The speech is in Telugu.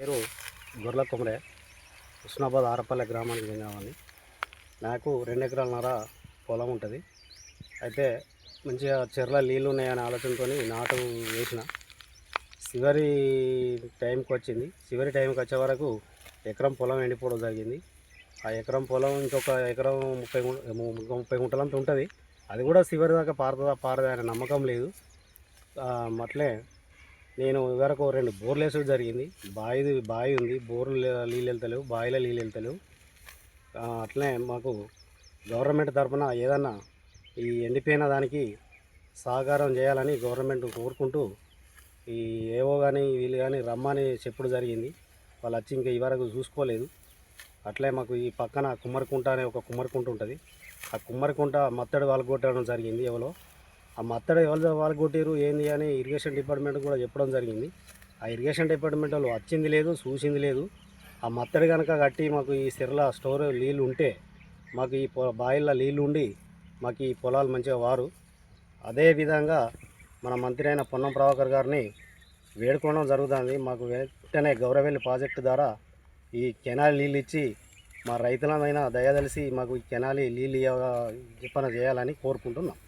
పేరు గొర్రెల కొమరే, హుస్నాబాద్ ఆరపల్లె గ్రామానికి చెందినవాడిని. నాకు 2 ఎకరాలన్నర పొలం ఉంటుంది. అయితే మంచిగా చెర్ల నీళ్ళు ఉన్నాయనే ఆలోచనతో నాటు వేసిన. చివరి టైంకి వచ్చింది. చివరి టైంకి వచ్చే వరకు ఎకరం పొలం ఎండిపోవడం జరిగింది. ఆ ఎకరం పొలం ఇంకొక ఎకరం 30 గుంటలంత ఉంటుంది. అది కూడా చివరి దాకా పారదా అనే నమ్మకం లేదు. అట్లే నేను ఇవరకు 2 బోర్లు వేసడం జరిగింది. బావి ఉంది, బోర్లు నీళ్ళు వెళ్తలేవు, బావిలో నీళ్ళు వెళ్తలేవు. అట్లనే మాకు గవర్నమెంట్ తరఫున ఏదన్నా ఈ ఎండిపోయిన దానికి సహకారం చేయాలని గవర్నమెంట్ కోరుకుంటూ ఈ ఏవో కానీ వీళ్ళు కానీ రమ్మని చెప్పుడు జరిగింది. వాళ్ళు వచ్చి ఇంకా ఇవరకు చూసుకోలేదు. అట్లే మాకు ఈ పక్కన కుమ్మరికుంట అనే ఒక కుమ్మరికుంట ఉంటుంది. ఆ కుమ్మరికుంట మత్తడి వాళ్ళగొట్టడం జరిగింది. ఆ మత్తడి ఎవరు వాళ్ళగొట్టారు ఏంది అని ఇరిగేషన్ డిపార్ట్మెంట్ కూడా చెప్పడం జరిగింది. ఆ ఇరిగేషన్ డిపార్ట్మెంట్ వాళ్ళు వచ్చింది లేదు, చూసింది లేదు. ఆ మత్తడి కనుక కట్టి మాకు ఈ సిర్ల స్టోర్ నీళ్ళు ఉంటే మాకు ఈ బావిల్లో నీళ్ళు ఉండి మాకు ఈ పొలాలు మంచిగా వారు. అదేవిధంగా మన మంత్రి అయిన పొన్నం ప్రభాకర్ గారిని వేడుకోవడం జరుగుతుంది. మాకు వెంటనే గౌరవెల్లి ప్రాజెక్టు ద్వారా ఈ కెనాల్ నీళ్ళు ఇచ్చి మా రైతులమైన దయదలిసి మాకు ఈ కెనాల్ నీళ్ళు చెప్పన చేయాలని కోరుకుంటున్నాం.